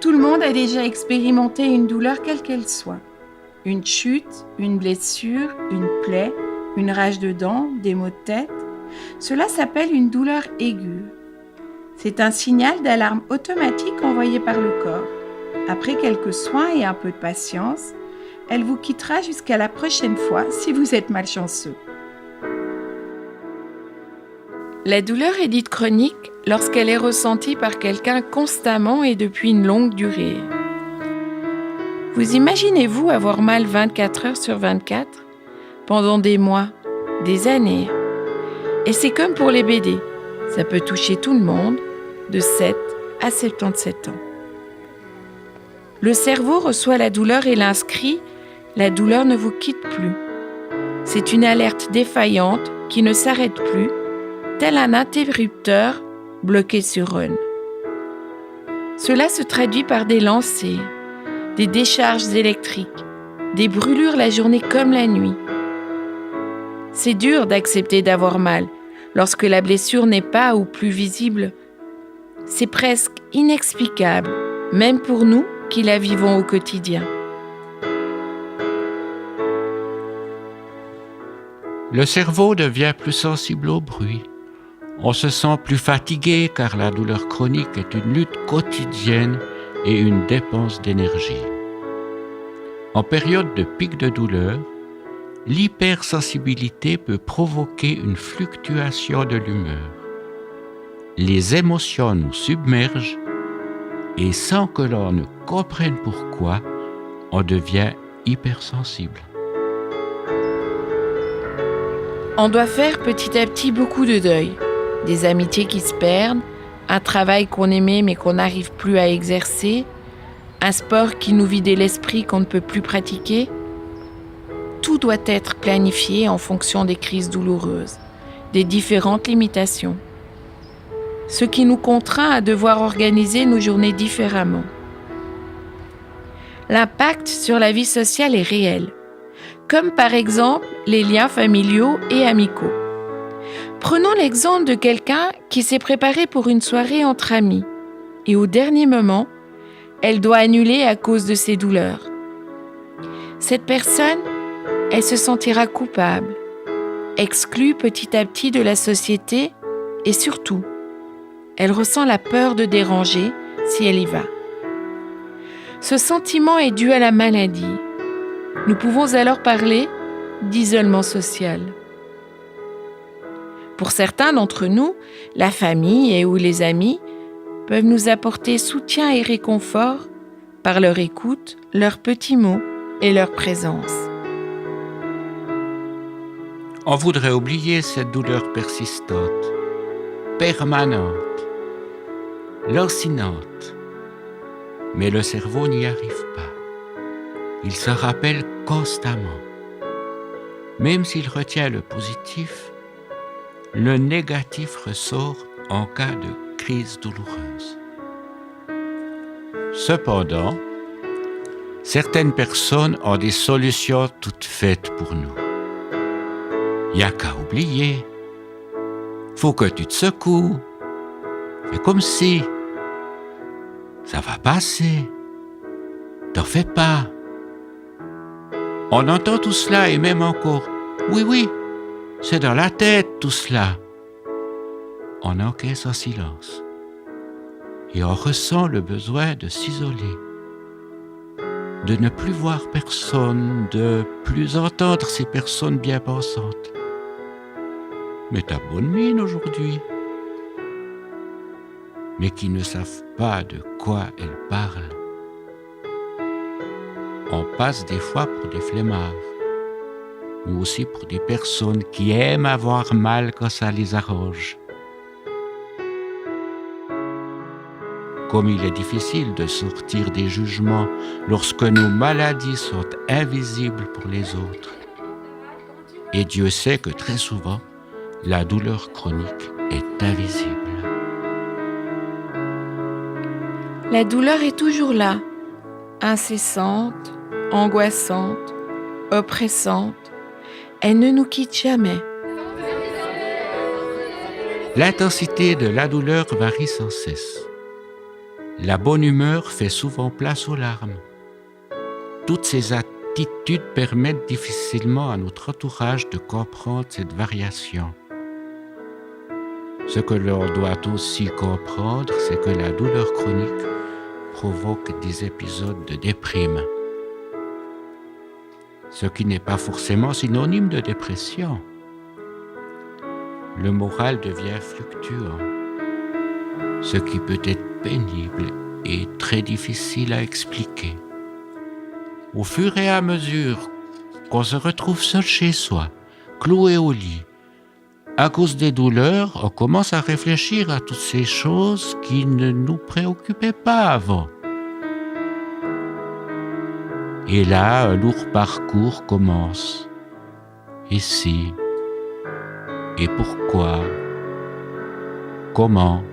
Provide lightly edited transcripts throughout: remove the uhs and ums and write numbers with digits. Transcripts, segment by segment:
Tout le monde a déjà expérimenté une douleur quelle qu'elle soit. Une chute, une blessure, une plaie, une rage de dents, des maux de tête. Cela s'appelle une douleur aiguë. C'est un signal d'alarme automatique envoyé par le corps. Après quelques soins et un peu de patience, elle vous quittera jusqu'à la prochaine fois si vous êtes malchanceux. La douleur est dite chronique lorsqu'elle est ressentie par quelqu'un constamment et depuis une longue durée. Vous imaginez-vous avoir mal 24 heures sur 24 pendant des mois, des années? Et c'est comme pour les BD, ça peut toucher tout le monde de 7 à 77 ans. Le cerveau reçoit la douleur et l'inscrit « La douleur ne vous quitte plus ». C'est une alerte défaillante qui ne s'arrête plus, tel un interrupteur bloqué sur Run. Cela se traduit par des lancers, des décharges électriques, des brûlures la journée comme la nuit. C'est dur d'accepter d'avoir mal lorsque la blessure n'est pas ou plus visible. C'est presque inexplicable, même pour nous qui la vivons au quotidien. Le cerveau devient plus sensible au bruit. On se sent plus fatigué car la douleur chronique est une lutte quotidienne et une dépense d'énergie. En période de pic de douleur, l'hypersensibilité peut provoquer une fluctuation de l'humeur. Les émotions nous submergent et sans que l'on ne comprenne pourquoi, on devient hypersensible. On doit faire petit à petit beaucoup de deuil. Des amitiés qui se perdent, un travail qu'on aimait mais qu'on n'arrive plus à exercer, un sport qui nous vidait l'esprit qu'on ne peut plus pratiquer. Tout doit être planifié en fonction des crises douloureuses, des différentes limitations. Ce qui nous contraint à devoir organiser nos journées différemment. L'impact sur la vie sociale est réel, comme par exemple les liens familiaux et amicaux. Prenons l'exemple de quelqu'un qui s'est préparé pour une soirée entre amis et au dernier moment, elle doit annuler à cause de ses douleurs. Cette personne, elle se sentira coupable, exclue petit à petit de la société et surtout, elle ressent la peur de déranger si elle y va. Ce sentiment est dû à la maladie. Nous pouvons alors parler d'isolement social. Pour certains d'entre nous, la famille et ou les amis peuvent nous apporter soutien et réconfort par leur écoute, leurs petits mots et leur présence. On voudrait oublier cette douleur persistante, permanente, lancinante. Mais le cerveau n'y arrive pas. Il se rappelle constamment. Même s'il retient le positif, le négatif ressort en cas de crise douloureuse. Cependant, certaines personnes ont des solutions toutes faites pour nous. Il n'y a qu'à oublier. Faut que tu te secoues. Fais comme si. Ça va passer. T'en fais pas. On entend tout cela et même encore. Oui, c'est dans la tête tout cela. On encaisse en silence. Et on ressent le besoin de s'isoler. De ne plus voir personne, de plus entendre ces personnes bien pensantes. Mais t'as bonne mine aujourd'hui. Mais qui ne savent pas de quoi elles parlent. On passe des fois pour des flemmards, ou aussi pour des personnes qui aiment avoir mal quand ça les arrange. Comme il est difficile de sortir des jugements lorsque nos maladies sont invisibles pour les autres. Et Dieu sait que très souvent, la douleur chronique est invisible. La douleur est toujours là, incessante, angoissante, oppressante. Elle ne nous quitte jamais. L'intensité de la douleur varie sans cesse. La bonne humeur fait souvent place aux larmes. Toutes ces attitudes permettent difficilement à notre entourage de comprendre cette variation. Ce que l'on doit aussi comprendre, c'est que la douleur chronique provoque des épisodes de déprime, ce qui n'est pas forcément synonyme de dépression. Le moral devient fluctuant, ce qui peut être pénible et très difficile à expliquer. Au fur et à mesure qu'on se retrouve seul chez soi, cloué au lit, à cause des douleurs, on commence à réfléchir à toutes ces choses qui ne nous préoccupaient pas avant. Et là, un lourd parcours commence. Et si? Et pourquoi? Comment?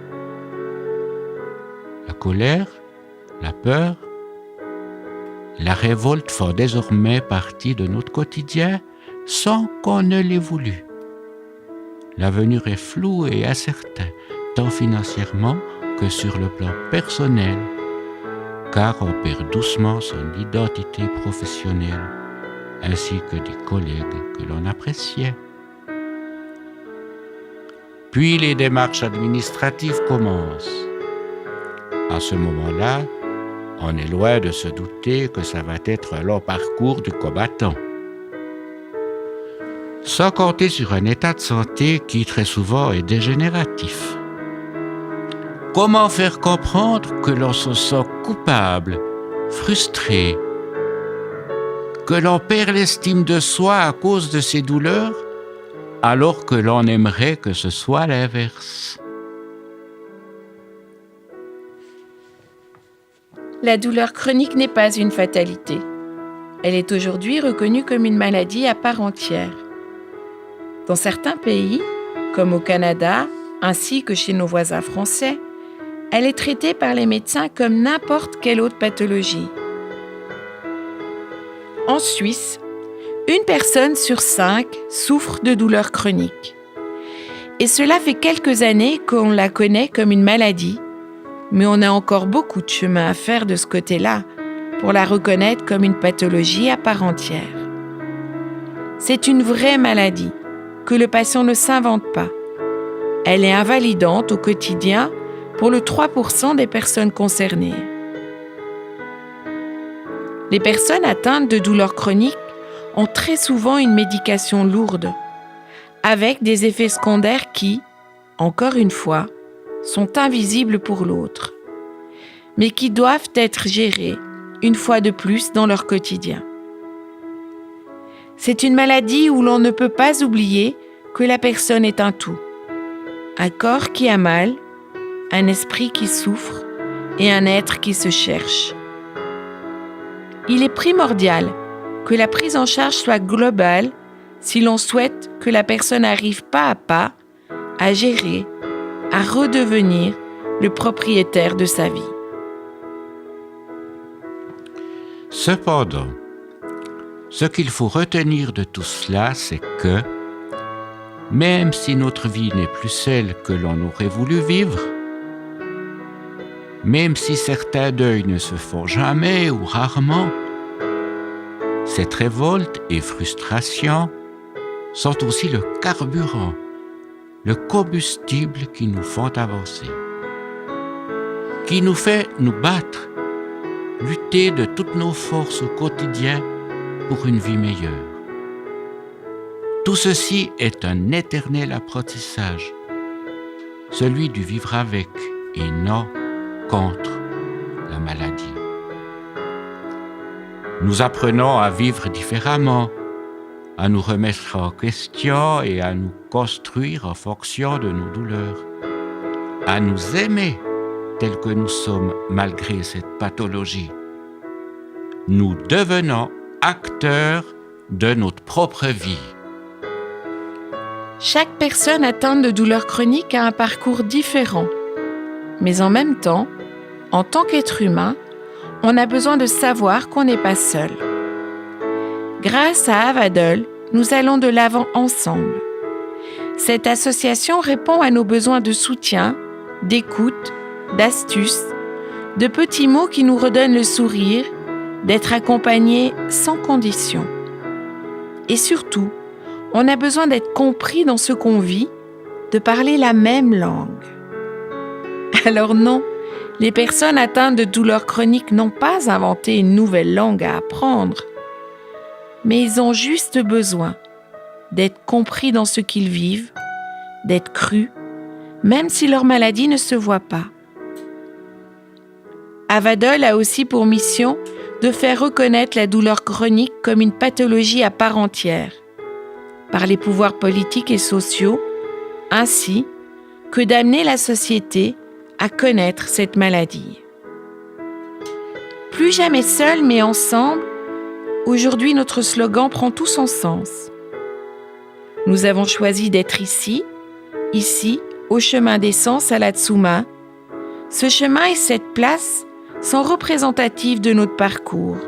La colère? La peur? La révolte font désormais partie de notre quotidien sans qu'on ne l'ait voulu. L'avenir est flou et incertain, tant financièrement que sur le plan personnel, car on perd doucement son identité professionnelle, ainsi que des collègues que l'on appréciait. Puis les démarches administratives commencent. À ce moment-là, on est loin de se douter que ça va être un long parcours du combattant. Sans compter sur un état de santé qui très souvent est dégénératif. Comment faire comprendre que l'on se sent coupable, frustré, que l'on perd l'estime de soi à cause de ces douleurs, alors que l'on aimerait que ce soit l'inverse? La douleur chronique n'est pas une fatalité. Elle est aujourd'hui reconnue comme une maladie à part entière. Dans certains pays, comme au Canada, ainsi que chez nos voisins français, elle est traitée par les médecins comme n'importe quelle autre pathologie. En Suisse, 1 personne sur 5 souffre de douleurs chroniques. Et cela fait quelques années qu'on la connaît comme une maladie, mais on a encore beaucoup de chemin à faire de ce côté-là pour la reconnaître comme une pathologie à part entière. C'est une vraie maladie que le patient ne s'invente pas. Elle est invalidante au quotidien pour le 3% des personnes concernées. Les personnes atteintes de douleurs chroniques ont très souvent une médication lourde, avec des effets secondaires qui, encore une fois, sont invisibles pour l'autre, mais qui doivent être gérés une fois de plus dans leur quotidien. C'est une maladie où l'on ne peut pas oublier que la personne est un tout. Un corps qui a mal, un esprit qui souffre et un être qui se cherche. Il est primordial que la prise en charge soit globale si l'on souhaite que la personne arrive pas à pas à gérer, à redevenir le propriétaire de sa vie. Cependant, ce qu'il faut retenir de tout cela, c'est que, même si notre vie n'est plus celle que l'on aurait voulu vivre, même si certains deuils ne se font jamais ou rarement, cette révolte et frustration sont aussi le carburant, le combustible qui nous font avancer, qui nous fait nous battre, lutter de toutes nos forces au quotidien pour une vie meilleure. Tout ceci est un éternel apprentissage, celui du vivre avec et non contre la maladie. Nous apprenons à vivre différemment, à nous remettre en question et à nous construire en fonction de nos douleurs, à nous aimer tels que nous sommes malgré cette pathologie. Nous devenons acteurs de notre propre vie. Chaque personne atteinte de douleurs chroniques a un parcours différent. Mais en même temps, en tant qu'être humain, on a besoin de savoir qu'on n'est pas seul. Grâce à Avadol, nous allons de l'avant ensemble. Cette association répond à nos besoins de soutien, d'écoute, d'astuces, de petits mots qui nous redonnent le sourire, d'être accompagnés sans condition. Et surtout, on a besoin d'être compris dans ce qu'on vit, de parler la même langue. Alors non, les personnes atteintes de douleurs chroniques n'ont pas inventé une nouvelle langue à apprendre, mais ils ont juste besoin d'être compris dans ce qu'ils vivent, d'être crus, même si leur maladie ne se voit pas. Avadol a aussi pour mission de faire reconnaître la douleur chronique comme une pathologie à part entière, par les pouvoirs politiques et sociaux, ainsi que d'amener la société à connaître cette maladie. Plus jamais seul, mais ensemble, aujourd'hui notre slogan prend tout son sens. Nous avons choisi d'être ici, au chemin des sens à la Tsuma. Ce chemin et cette place sont représentatifs de notre parcours.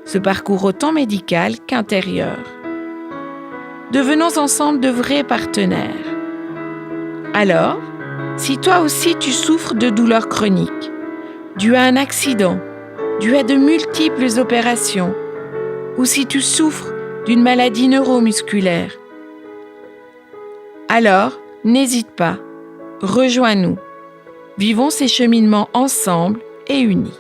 Ce parcours autant médical qu'intérieur. Devenons ensemble de vrais partenaires. Alors, si toi aussi tu souffres de douleurs chroniques, dû à un accident, dû à de multiples opérations, ou si tu souffres d'une maladie neuromusculaire, alors n'hésite pas, rejoins-nous. Vivons ces cheminements ensemble et unis.